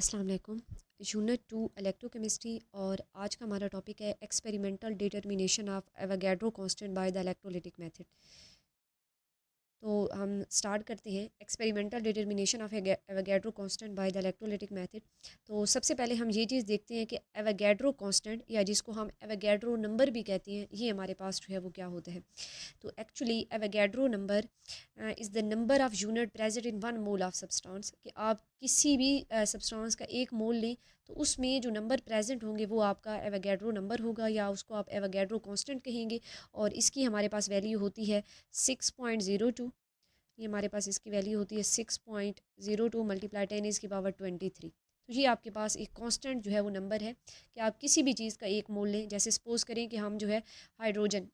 अस्सलाम वालेकुम। Unit 2 electrochemistry और आज का हमारा टॉपिक है experimental determination of Avogadro constant by the electrolytic method. तो हम स्टार्ट करते हैं experimental determination of Avogadro constant by the electrolytic method. तो सबसे पहले हम ये चीज़ देखते हैं कि एवोगैड्रो कांस्टेंट या जिसको हम एवोगैड्रो नंबर भी कहते हैं, ये हमारे पास जो है वो क्या होता है। तो actually Avogadro number is the number of unit present in one mole of substance. कि आप किसी भी सब्सटेंस का एक मोल लें तो उसमें जो नंबर प्रेजेंट होंगे वो आपका एवोगैड्रो नंबर होगा या उसको आप एवोगैड्रो कांस्टेंट कहेंगे। और इसकी हमारे पास वैल्यू होती है 6.02। ये हमारे पास इसकी वैल्यू होती है 6.02 मल्टीप्लाई 10⁻23। तो ये आपके पास एक कांस्टेंट जो है वो नंबर है कि आप किसी भी चीज़ का एक मोल लें। जैसे सपोज़ करें कि हम जो है हाइड्रोजन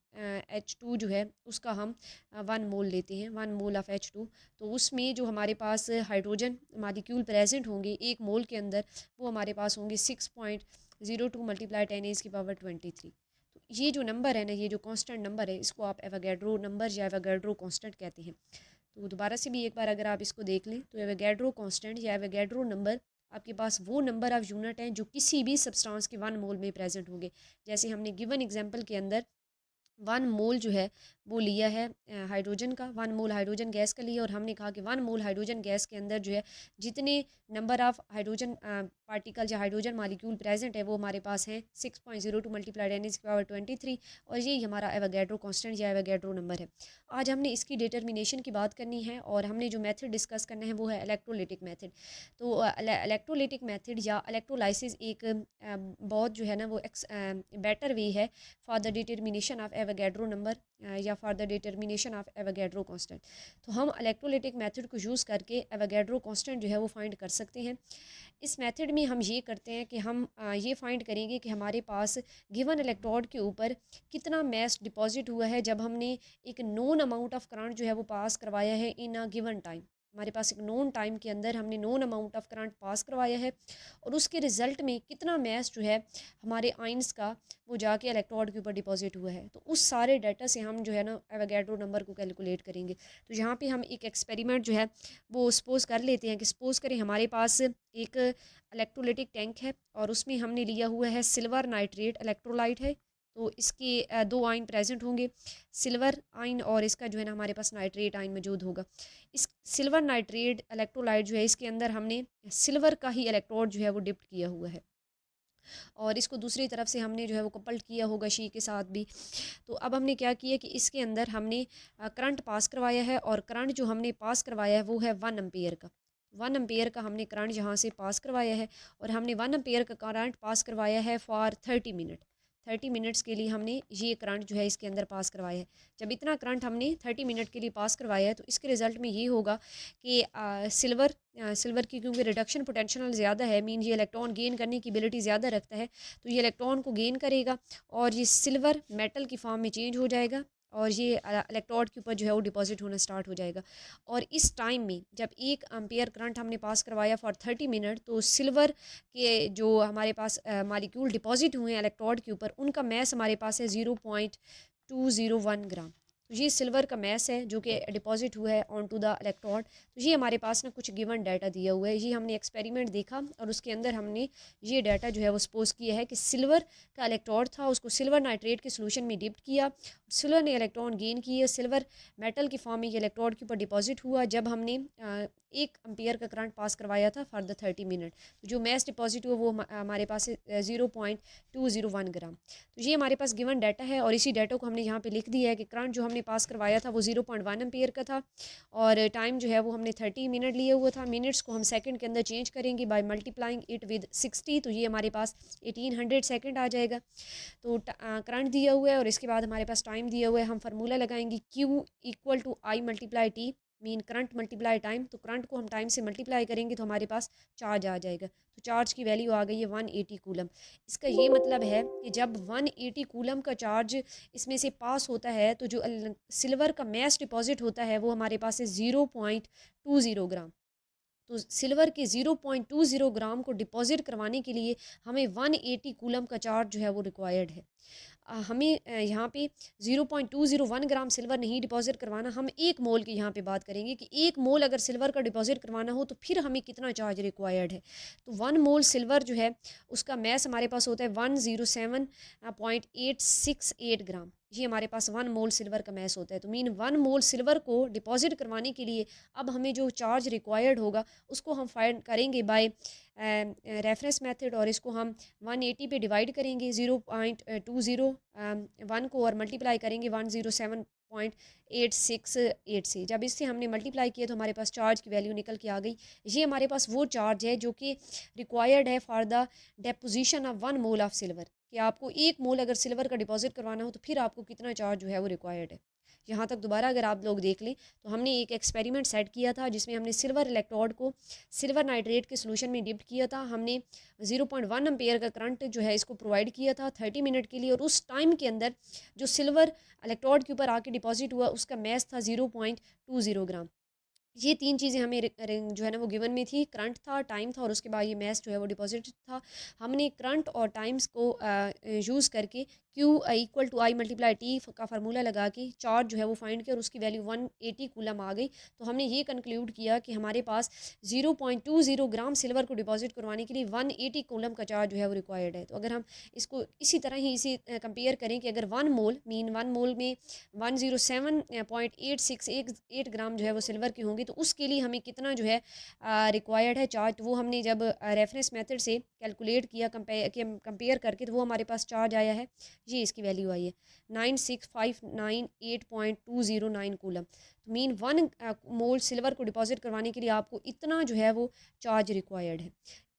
H2 जो है उसका हम 1 मोल लेते हैं, 1 मोल ऑफ़ H2। तो उसमें जो हमारे पास हाइड्रोजन मालिक्यूल प्रेजेंट होंगे एक मोल के अंदर, वो हमारे पास होंगे 6.02 मल्टीप्लाई 10⁻23। तो ये जो नंबर है ना, ये जो कांस्टेंट नंबर है, इसको आप एवोगैड्रो नंबर या एवोगैड्रो कांस्टेंट कहते हैं। तो दोबारा से भी एक बार अगर आप इसको देख लें तो एवोगैड्रो कांस्टेंट या एवोगैड्रो नंबर आपके पास वो नंबर ऑफ यूनिट हैं जो किसी भी सब्सटेंस के 1 मोल में प्रेजेंट होंगे। जैसे हमने गिवन एग्जांपल के अंदर 1 मोल जो है वो लिया है हाइड्रोजन का, 1 मोल हाइड्रोजन गैस का लिया और हमने कहा कि 1 मोल हाइड्रोजन गैस के अंदर जो है जितने नंबर ऑफ हाइड्रोजन पार्टिकल या हाइड्रोजन मालिक्यूल प्रेजेंट है वो हमारे पास हैं 6.02 मल्टीप्लाई 10⁻23। और ये हमारा एवोगैड्रो कांस्टेंट या एवोगैड्रो नंबर है। आज हमने इसकी डिटर्मिनेशन की बात करनी है और हमने जो मेथड डिस्कस करना है वो है इलेक्ट्रोलिटिक मेथड। तो इलेक्ट्रोलिटिक मेथड या इलेक्ट्रोलाइसिस एक बहुत जो है ना वो बेटर वे है for the determination of Avogadro number या for the determination of Avogadro constant. तो हम इलेक्ट्रोलिटिक मेथड को यूज़ करके एवोगैड्रो कांस्टेंट जो है वो फाइंड कर सकते हैं। इस मेथड में हम ये करते हैं कि हम ये फाइंड करेंगे कि हमारे पास गिवन इलेक्ट्रोड के ऊपर कितना मैस डिपॉजिट हुआ है जब हमने एक नोन अमाउंट ऑफ करंट जो है वो पास करवाया है इन अ गिवन टाइम। हमारे पास एक नोन टाइम के अंदर हमने known amount of current pass करवाया है और उसके रिजल्ट में कितना मैस जो है हमारे आइंस का वो जाके इलेक्ट्रोड के ऊपर डिपॉजिट हुआ है। तो उस सारे डाटा से हम जो है ना एवोगैड्रो नंबर को कैलकुलेट करेंगे। तो यहाँ पे हम एक एक्सपेरिमेंट जो है वो सपोज कर लेते हैं कि सपोज करें हमारे पास एक इलेक्ट्रोलिटिक टैंक है और उसमें हमने लिया हुआ है सिल्वर नाइट्रेट इलेक्ट्रोलाइट है। तो इसके 2 आयन प्रेजेंट होंगे, सिल्वर आयन और इसका जो है ना हमारे पास नाइट्रेट आयन मौजूद होगा। इस सिल्वर नाइट्रेट इलेक्ट्रोलाइट जो है इसके अंदर हमने सिल्वर का ही इलेक्ट्रोड जो है वो डिप्ट किया हुआ है और इसको दूसरी तरफ से हमने जो है वो कपल्ड किया होगा शी के साथ भी। तो अब हमने क्या किया कि इसके अंदर हमने करंट पास करवाया है और करंट जो हमने पास करवाया है वो है 1 एम्पियर का। 1 एम्पियर का हमने करंट यहाँ से पास करवाया है और हमने 1 एम्पियर का करंट पास करवाया है फॉर 30 मिनट। 30 मिनट्स के लिए हमने ये करंट जो है इसके अंदर पास करवाया है। जब इतना करंट हमने 30 मिनट के लिए पास करवाया है तो इसके रिज़ल्ट में ये होगा कि सिल्वर की क्योंकि रिडक्शन पोटेंशियल ज़्यादा है, मीन ये इलेक्ट्रॉन गेन करने की एबिलिटी ज़्यादा रखता है। तो ये इलेक्ट्रॉन को गेन करेगा और ये सिल्वर मेटल की फॉर्म में चेंज हो जाएगा और ये इलेक्ट्रोड के ऊपर जो है वो डिपॉजिट होना स्टार्ट हो जाएगा। और इस टाइम में जब 1 एम्पियर करंट हमने पास करवाया फॉर 30 मिनट तो सिल्वर के जो हमारे पास मालिक्यूल डिपॉजिट हुए हैं इलेक्ट्रोड के ऊपर उनका मैस हमारे पास है 0.201 ग्राम। तो ये सिल्वर का मैस है जो कि डिपॉजिट हुआ है ऑन टू द इलेक्ट्रोड। तो ये हमारे पास ना कुछ गिवन डाटा दिया हुआ है, ये हमने एक्सपेरिमेंट देखा और उसके अंदर हमने ये डाटा जो है वो सपोज किया है कि सिल्वर का इलेक्ट्रोड था, उसको सिल्वर नाइट्रेट के सोल्यूशन में डिप्ट किया, सिल्वर ने इलेक्ट्रॉन गेन किए, सिल्वर मेटल की फॉर्म में ये इलेक्ट्रोड के ऊपर डिपॉजिट हुआ जब हमने 1 एम्पियर का करंट पास करवाया था फॉर द 30 मिनट। तो जो मैस डिपॉजिट हुआ वो हमारे पास 0.201 ग्राम। तो ये हमारे पास गिवन डाटा है और इसी डाटा को हमने यहाँ पे लिख दिया है कि करंट जो हमने पास करवाया था वो 0.1 एम्पियर का था और टाइम जो है वो हमने 30 मिनट लिए हुआ था। मिनट्स को हम सेकंड के अंदर चेंज करेंगे बाय मल्टीप्लाइंग इट विद 60। तो ये हमारे पास 1800 सेकंड आ जाएगा। तो करंट दिया हुआ है और इसके बाद हमारे पास टाइम दिया हुआ है। हम फार्मूला लगाएंगे Q equal to I multiply T, mean current multiply time. तो करंट को हम टाइम से मल्टीप्लाई करेंगे तो हमारे पास चार्ज आ जाएगा। तो चार्ज की वैल्यू आ गई है 180 कूलम। इसका ये मतलब है कि जब 180 कूलम का चार्ज इसमें से पास होता है तो जो सिल्वर का मैस डिपॉजिट होता है वो हमारे पास है 0.20 ग्राम। तो सिल्वर के 0.20 ग्राम को डिपॉजिट करवाने के लिए हमें 180 कूलम का चार्ज जो है वो रिक्वायर्ड है। हमें यहाँ पे 0.201 ग्राम सिल्वर नहीं डिपॉजिट करवाना, हम 1 मोल की यहाँ पे बात करेंगे कि 1 मोल अगर सिल्वर का डिपॉजिट करवाना हो तो फिर हमें कितना चार्ज रिक्वायर्ड है। तो 1 मोल सिल्वर जो है उसका मैस हमारे पास होता है 107.868 ग्राम। ये हमारे पास 1 मोल सिल्वर का मैस होता है। तो मीन 1 मोल सिल्वर को डिपॉजिट करवाने के लिए अब हमें जो चार्ज रिक्वायर्ड होगा उसको हम फाइंड करेंगे बाय रेफरेंस मेथड, और इसको हम 180 पे डिवाइड करेंगे 0.201 को, और मल्टीप्लाई करेंगे 107.868 से। जब इससे हमने मल्टीप्लाई किया तो हमारे पास चार्ज की वैल्यू निकल के आ गई। ये हमारे पास वो चार्ज है जो कि रिक्वायर्ड है for the deposition of 1 mole of silver, कि आपको 1 मोल अगर सिल्वर का डिपॉजिट करवाना हो तो फिर आपको कितना चार्ज जो है वो रिक्वायर्ड है। यहाँ तक दोबारा अगर आप लोग देख लें तो हमने एक एक्सपेरिमेंट सेट किया था जिसमें हमने सिल्वर इलेक्ट्रोड को सिल्वर नाइट्रेट के सोल्यूशन में डिप किया था। हमने 0.1 एम्पेयर का करंट जो है इसको प्रोवाइड किया था 30 मिनट के लिए, और उस टाइम के अंदर जो सिल्वर इलेक्ट्रोड के ऊपर आके डिपॉजिट हुआ उसका मैस था 0.20 ग्राम। ये 3 चीज़ें हमें जो है ना वो गिवन में थी, करंट था, टाइम था, और उसके बाद ये मैस जो है वो डिपॉजिट था। हमने करंट और टाइम्स को यूज़ करके Q equal to I multiply T का फार्मूला लगा के चार्ज जो है वो फाइंड किया, और उसकी वैल्यू 180 कूलम आ गई। तो हमने ये कंक्लूड किया कि हमारे पास 0.20 ग्राम सिल्वर को डिपॉजिट करवाने के लिए 180 कूलम का चार्ज जो है वो रिक्वायर्ड है। तो अगर हम इसको इसी तरह ही इसी कंपेयर करें कि अगर 1 मोल मीन 1 मोल में 107.868 ग्राम जो है वो सिल्वर की होंगी तो उसके लिए हमें कितना जो है रिक्वायर्ड है चार्ज, तो वो हमने जब रेफरेंस मेथड से कैलकुलेट किया कंपेयर करके तो वो हमारे पास चार्ज आया है, ये इसकी वैल्यू आई है 96598.209 कूलम। तो मीन 1 मोल सिल्वर को डिपॉजिट करवाने के लिए आपको इतना जो है वो चार्ज रिक्वायर्ड है।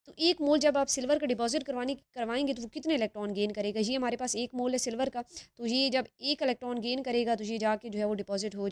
तो 1 मोल जब आप सिल्वर का डिपॉजिट करवाएंगे तो वो कितने इलेक्ट्रॉन गेन करेगा, ये हमारे पास 1 मोल है सिल्वर का, तो ये जब 1 इलेक्ट्रॉन गेन करेगा तो ये जाके जो है वो डिपॉजिट हो